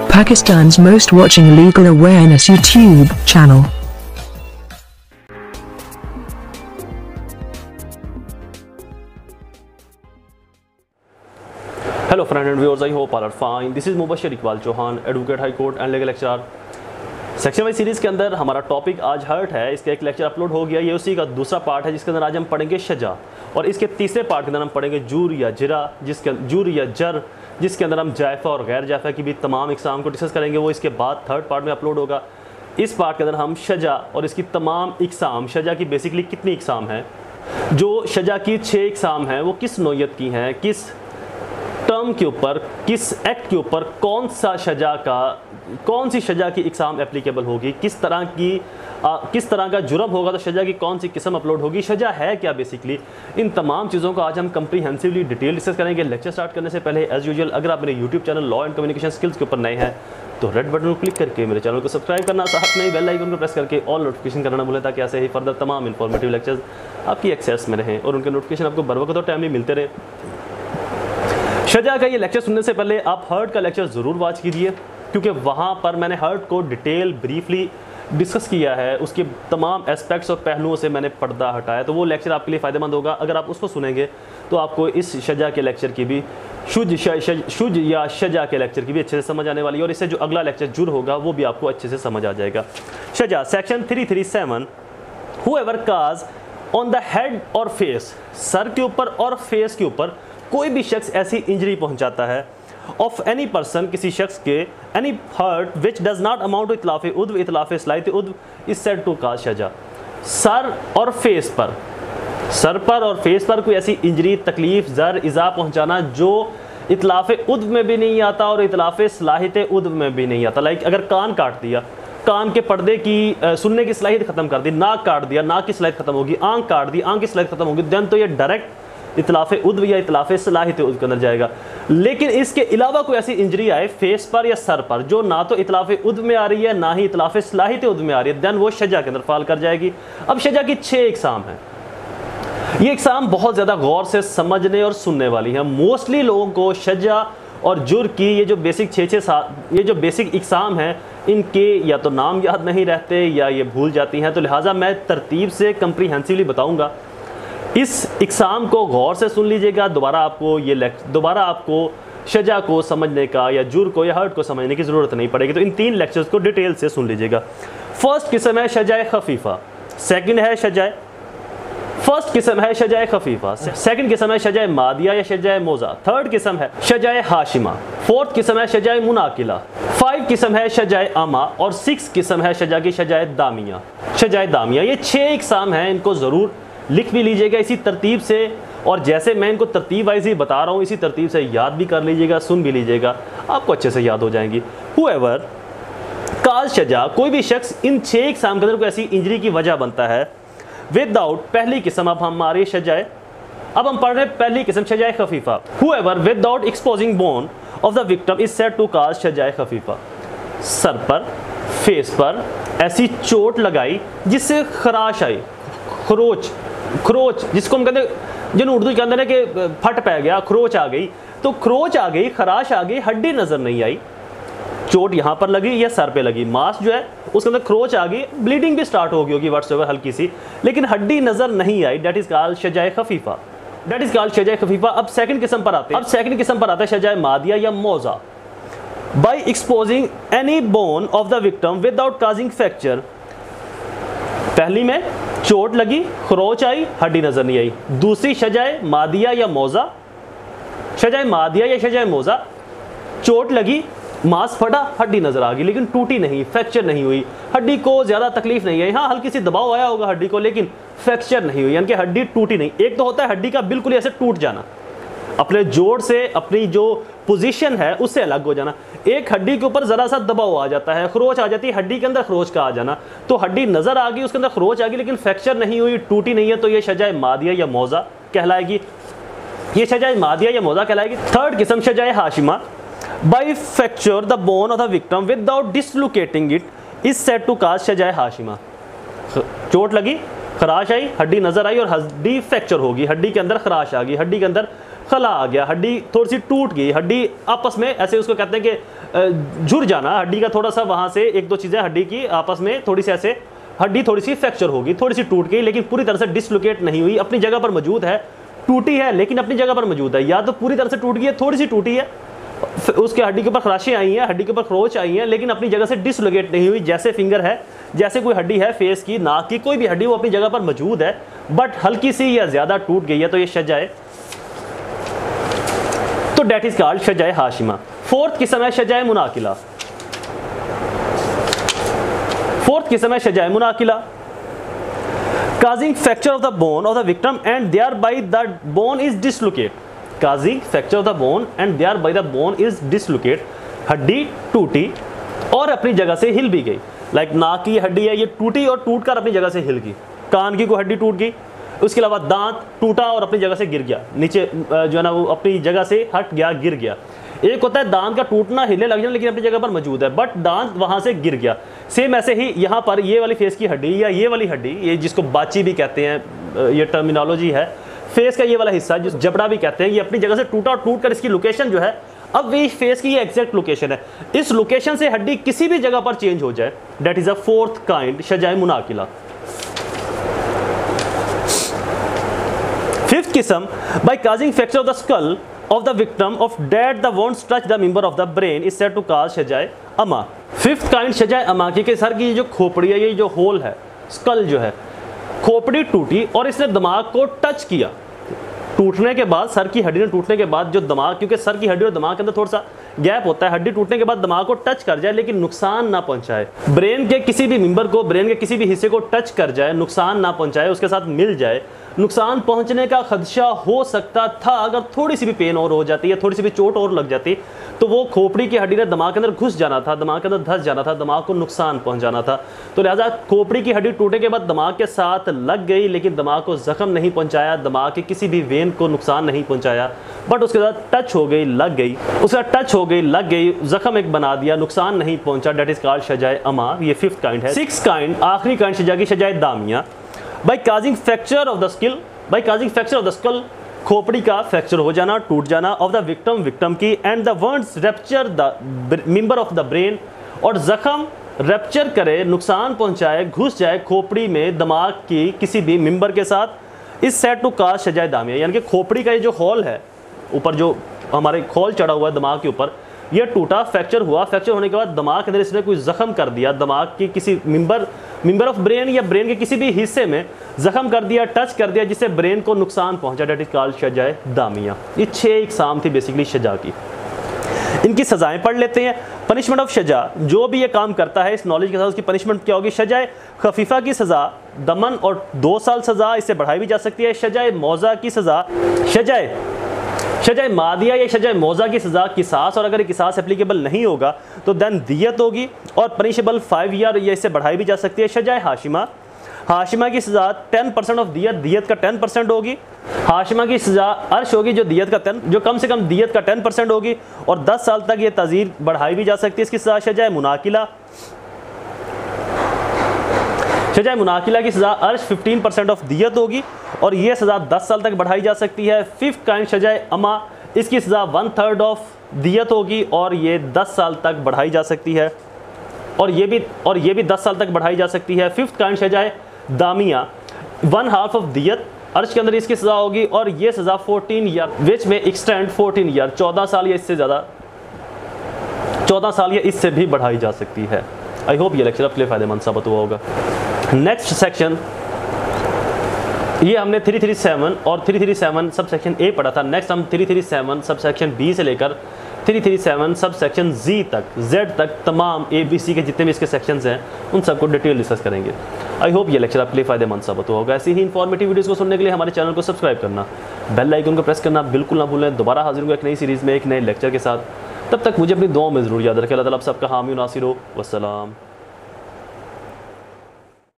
Pakistan's most watching legal awareness YouTube channel. Hello friends and viewers, I hope all are fine. This is Mubashir Iqbal Chauhan, Advocate High Court and Legal Lecturer. Section wise series के अंदर हमारा topic आज hurt है। इसका एक lecture upload हो गया, ये उसी का दूसरा पार्ट है जिसके अंदर आज हम पढ़ेंगे शजा, और इसके तीसरे पार्ट के अंदर हम पढ़ेंगे जूर या जरा, जिसके अंदर हम जायफ़ा और गैर जायफ़ा की भी तमाम इकसाम को डिस्कस करेंगे। वो इसके बाद थर्ड पार्ट में अपलोड होगा। इस पार्ट के अंदर हम शजा और इसकी तमाम इकसाम, शजा की बेसिकली कितनी इकसाम हैं, जो शजा की 6 इकसाम हैं वो किस नौयत की हैं, किस टर्म के ऊपर, किस एक्ट के ऊपर कौन सी शजा की इकसाम एप्लीकेबल होगी, किस तरह का जुर्म होगा तो शजा की कौन सी किस्म अपलोड होगी, शजा है क्या बेसिकली, इन तमाम चीज़ों को आज हम कंप्रीहेंसिवली डिटेल डिस्कस करेंगे। लेक्चर स्टार्ट करने से पहले एज यूजुअल अगर आप मेरे YouTube channel law and communication skills के ऊपर नए हैं तो रेड बटन को क्लिक करके मेरे चैनल को सब्सक्राइब करना, साथ में बेल आइकन को प्रेस करके ऑल नोटिफिकेशन करना भूलें, ताकि ऐसे ही फर्दर तमाम इंफॉर्मेटिव लेक्चर्स आपकी एक्सेस में रहें और उनके नोटिफिकेशन आपको बर वक्त और टाइमली मिलते रहे। शजा का ये लेक्चर सुनने से पहले आप हर्ट का लेक्चर ज़रूर वॉच कीजिए, क्योंकि वहाँ पर मैंने हर्ट को डिटेल ब्रीफली डिस्कस किया है, उसके तमाम एस्पेक्ट्स और पहलुओं से मैंने पर्दा हटाया, तो वो लेक्चर आपके लिए फ़ायदेमंद होगा। अगर आप उसको सुनेंगे तो आपको इस शजा के लेक्चर की भी शुज या शजा के लेक्चर की भी अच्छे से समझ आने वाली है, और इससे जो अगला लेक्चर जुर होगा वो भी आपको अच्छे से समझ आ जाएगा। शजा section 337, however cause on the head और फेस, सर के ऊपर और फेस के ऊपर कोई भी शख्स ऐसी इंजरी पहुंचाता है ऑफ एनी पर्सन, किसी शख्स के, any hurt which does not amount to इतलाफ उद्व, इतलाफ सलाहियत उद्व इज सेड टू काज शजा। सर और फेस पर कोई ऐसी इंजरी, तकलीफ, जर, इज़ा पहुंचाना जो इतलाफ उद्व में भी नहीं आता और इतलाफ सलाहियत उद्व में भी नहीं आता। लाइक अगर कान काट दिया, कान के पर्दे की सुनने की सलाहियत ख़त्म कर दी, नाक काट दिया, नाक की सलाहियत ख़त्म होगी, आँख काट दी, आँख की सलाहियत ख़त्म होगी, देन तो ये डायरेक्ट इतलाफ उद्व या इतलाफ सलाहियत उद्व के अंदर जाएगा। लेकिन इसके अलावा कोई ऐसी इंजरी आए फेस पर या सर पर जो ना तो इतलाफ उद्व में आ रही है ना ही इतलाफ सलाहियत उद्व में आ रही है, देन वो शजा के अंदर फाल कर जाएगी। अब शजा की 6 इकसाम हैं। ये इकसाम बहुत ज़्यादा गौर से समझने और सुनने वाली है। मोस्टली लोगों को शजा और जुर की ये जो बेसिक 6-7 ये जो बेसिक इकसाम हैं, इनके या तो नाम याद नहीं रहते या ये भूल जाती हैं, तो लिहाजा मैं तरतीब से कंप्रीहेंसिवली बताऊँगा। इस इकसाम को गौर से सुन लीजिएगा। दोबारा आपको शजा को समझने का या जुर को या हर्ट को समझने की ज़रूरत नहीं पड़ेगी, तो इन 3 लेक्चर्स को डिटेल से सुन लीजिएगा। फर्स्ट किस्म है शजाए खफीफ़ा, सेकंड किस्म है शजाए मादिया या शजाए मोज़ा, थर्ड किस्म है शजाए हाशिमा, फोर्थ किस्म है शजाए मुनाकिला, 5 किस्म है शजाए आमा, और 6 किस्म है शजा की शजाए दामिया। ये 6 इकसाम हैं, इनको ज़रूर लिख भी लीजिएगा इसी तरतीब से, और जैसे मैं इनको तरतीब वाइज ही बता रहा हूँ इसी तरतीब से याद भी कर लीजिएगा, सुन भी लीजिएगा, आपको अच्छे से याद हो जाएंगी। हूएवर काज शजा, कोई भी शख्स इन 6 इकसाम के अंदर कोई ऐसी इंजरी की वजह बनता है विदाउट, पहली किस्म अब हमारी शजाए, अब हम पढ़ रहे हैं पहली किस्म शजाए खफीफा। However without exposing bone of the victim is said to cause शजाए खफीफा, सर पर, फेस पर ऐसी चोट लगाई जिससे खराश आई, खरोच जिसको हम कहते हैं, जिन उर्दू के अंदर है कि फट पै गया, खरोच आ गई, तो खरोच आ गई, खराश आ गई, हड्डी नज़र नहीं आई, चोट यहाँ पर लगी या सर पे लगी, मांस जो है उसके अंदर खरोच आ गई, ब्लीडिंग भी स्टार्ट हो गई होगी व्हाट्सएवर हल्की सी, लेकिन हड्डी नज़र नहीं आई, डेट इज़ कॉल्ड शजाए खफीफा। अब सेकंड किस्म पर आते हैं शजाए मादिया या मौजा, by exposing any bone of the victim without causing fracture. पहली में चोट लगी, खरोच आई, हड्डी नजर नहीं आई। दूसरी शजाए मादिया या मौजा, चोट लगी, मांस फटा, हड्डी नजर आ गई, लेकिन टूटी नहीं, फ्रैक्चर नहीं हुई, हड्डी को ज्यादा तकलीफ नहीं आई, हाँ हल्की सी दबाव आया होगा हड्डी को, लेकिन फ्रैक्चर नहीं हुई, यानी कि हड्डी टूटी नहीं। एक तो होता है हड्डी का बिल्कुल ऐसे टूट जाना, अपने जोड़ से अपनी जो पोजीशन है उससे अलग हो जाना, एक हड्डी के ऊपर जरा सा दबाव आ जाता है, खरोच आ जाती है, हड्डी के अंदर खरोच का आ जाना, तो हड्डी नजर आ गई, उसके अंदर खरोच आ गई, लेकिन फ्रैक्चर नहीं हुई, टूटी नहीं है, तो ये शजाए मादिया या मौजा कहलाएगी। थर्ड किस्म शजाए हाशिमा, by fracture the bone of the victim without dislocating it is said to cause शजाए हाशिमा। चोट लगी, खराश आई, हड्डी नजर आई और हड्डी फ्रैक्चर होगी, हड्डी के अंदर खराश आ गई, हड्डी के अंदर खला आ गया, हड्डी थोड़ी सी टूट गई, हड्डी आपस में ऐसे उसको कहते हैं कि झुर जाना, हड्डी का थोड़ा सा वहाँ से एक दो चीज़ें हड्डी की आपस में थोड़ी सी ऐसे हड्डी थोड़ी सी फ्रैक्चर होगी, थोड़ी सी टूट गई, लेकिन पूरी तरह से डिसलोकेट नहीं हुई, अपनी जगह पर मौजूद है, टूटी है लेकिन अपनी जगह पर मौजूद है, या तो पूरी तरह से टूट गई है, थोड़ी सी टूटी है, उसके हड्डी के ऊपर खराशें आई हैं, हड्डी के ऊपर खरोच आई हैं, लेकिन अपनी जगह से डिसलोकेट नहीं हुई। जैसे फिंगर है, जैसे कोई हड्डी है फेस की, नाक की, कोई भी हड्डी वो अपनी जगह पर मौजूद है बट हल्की सी या ज्यादा टूट गई है, तो ये शजाए, तो डेट इज कॉल्ड शजाए हाशिमा। फोर्थ किस्म है शजाए मुनाकिला। फोर्थ किस्म है शजाए मुनाकिला, causing fracture of the bone of the victim and thereby the bone is dislocate, causing fracture of the bone and thereby the bone is dislocate, हड्डी टूटी और अपनी जगह से हिल भी गई। लाइक नाक की हड्डी है, ये टूटी और टूटकर अपनी जगह से हिल गई, कान की कोई हड्डी टूट गई, उसके अलावा दांत टूटा और अपनी जगह से गिर गया, नीचे जो है ना वो अपनी जगह से हट गया, गिर गया। एक होता है दांत का टूटना, हिले लग जाना, लेकिन अपनी जगह पर मौजूद है बट दांत वहां से गिर गया। सेम ऐसे ही यहाँ पर ये वाली फेस की हड्डी या ये वाली हड्डी, ये जिसको बाची भी कहते हैं, ये टर्मिनोलॉजी है, फेस का ये वाला हिस्सा जिस जबड़ा भी कहते हैं, ये अपनी जगह से टूटा और टूट कर इसकी लोकेशन जो है, अब वही फेस की ये एग्जैक्ट लोकेशन है, इस लोकेशन से हड्डी किसी भी जगह पर चेंज हो जाए, that is a fourth kind शजाए मुनाकिला। फिफ्थ किस्म, by causing fracture of the skull of the victim of death the won't touch the member of the brain is said to cause शजाए अमा। फिफ्थ काइंड शजाए अमा की sir की जो खोपड़ी है, ये जो होल है, स्कल जो है, खोपड़ी टूटी और इसने दिमाग को टच किया, टूटने के बाद, सर की हड्डी ने टूटने के बाद जो दिमाग, क्योंकि सर की हड्डी और दिमाग के अंदर थोड़ा सा गैप होता है, हड्डी टूटने के बाद दिमाग को टच कर जाए लेकिन नुकसान ना पहुंचाए, ब्रेन के किसी भी मेंबर को, ब्रेन के किसी भी हिस्से को टच कर जाए, नुकसान ना पहुंचाए, उसके साथ मिल जाए, नुकसान पहुंचने का खदशा हो सकता था अगर थोड़ी सी भी पेन और हो जाती है, थोड़ी सी भी चोट और लग जाती, तो वो खोपड़ी की हड्डी ने दिमाग के अंदर घुस जाना था, दिमाग के अंदर धंस जाना था, दिमाग को नुकसान पहुंचाना था। तो लिहाजा खोपड़ी की हड्डी टूटने के बाद दिमाग के साथ लग गई लेकिन दिमाग को जख्म नहीं पहुंचाया, दिमाग के किसी भी वेन को नुकसान नहीं पहुंचाया, बट उसके साथ टच हो गई, लग गई, उसके साथ टच हो गई, लग गई, जख्म एक बना दिया, नुकसान नहीं पहुंचा, डेट इज कॉल्ड शजाए अमा। ये फिफ्थ काइंड है। सिक्स काइंड, आखिरी काइंड शजा की शजाए दामिया, by causing fracture of the skill, by causing fracture of the skull, खोपड़ी का फ्रैक्चर हो जाना, टूट जाना, ऑफ द विक्टिम, विक्टिम की, and the wounds rupture the member of the brain, और जख्म रैप्चर करे, नुकसान पहुंचाए, घुस जाए खोपड़ी में दिमाग की किसी भी मेंबर के साथ, इस सेट टू काज शजाए दामिया। यानी कि खोपड़ी का ये जो हॉल है, ऊपर जो हमारे खोल चढ़ा हुआ है दिमाग के ऊपर, ये टूटा, फ्रैक्चर हुआ, फ्रैक्चर होने के बाद दिमाग के अंदर इसने कोई जख्म कर दिया, दिमाग की किसी मेंबर ऑफ ब्रेन या ब्रेन के किसी भी हिस्से में जख्म कर दिया, टच कर दिया, जिससे ब्रेन को नुकसान पहुंचा, डेट इज कॉल्ड शजाए दामिया। ये 6 इकसाम थी बेसिकली शजा की। इनकी सजाएं पढ़ लेते हैं। पनिशमेंट ऑफ शजा, जो भी ये काम करता है इस नॉलेज के साथ उसकी पनिशमेंट क्या होगी? शजाए खफीफा की सजा दमन और 2 साल सजा, इससे बढ़ाई भी जा सकती है। शजाए मौजा की सजा, शजाए मादिया या शजाए मौजा की सजा किसास, और अगर ये किसास एप्लीकेबल नहीं होगा तो देन दियत होगी और पनिशेबल 5 ईयर, या इससे बढ़ाई भी जा सकती है। शजाए हाशिमा, हाशिमा की सजा 10% ऑफ दियत का 10% होगी। हाशिमा की सजा अर्श होगी जो दियत का 10, जो कम से कम दियत का 10% होगी, और 10 साल तक ये तज़ीर बढ़ाई भी जा सकती है इसकी सजा। शजाए मुनाकिला, शजाए मुनाकिला की सजा अर्श 15% ऑफ दियत होगी और ये सजा 10 साल तक बढ़ाई जा सकती है। फिफ्थ काइंड शजाए अमा, इसकी सजा 1/3 ऑफ दियत होगी और ये 10 साल तक बढ़ाई जा सकती है, और ये भी 10 साल तक बढ़ाई जा सकती है। फिफ्थ काइंड शजाए दामिया, 1/2 ऑफ दियत अर्श के अंदर इसकी सजा होगी और ये सजा 14 ईयर विच में एक्सटेंड 14 ईयर, 14 साल या इससे ज़्यादा, 14 साल या इससे भी बढ़ाई जा सकती है। आई होप ये लेक्चर आपके लिए फ़ायदेमंद साबित हुआ होगा। नेक्स्ट सेक्शन, ये हमने 337 और 337 सब सेक्शन ए पढ़ा था। नेक्स्ट हम 337 सब सेक्शन बी से लेकर 337 सब सेक्शन जी तक, जेड तक, तमाम ABC के जितने भी इसके सेक्शंस हैं उन सबको डिटेल डिस्कस करेंगे। आई होप ये लेक्चर आपके लिए फ़ायदेमंद साबित होगा। ऐसी ही इंफॉर्मेटिव वीडियोस को सुनने के लिए हमारे चैनल को सब्सक्राइब करना, बेल आइकन को प्रेस करना बिल्कुल ना भूलें। दोबारा हाजिर होंगे एक नई सीरीज़ में एक नए लेक्चर के साथ। तब तक मुझे अपनी दुआओं में ज़रूर याद रखें। अल्लाह ताला आप सबका हामी नासिर हो। वस्सलाम।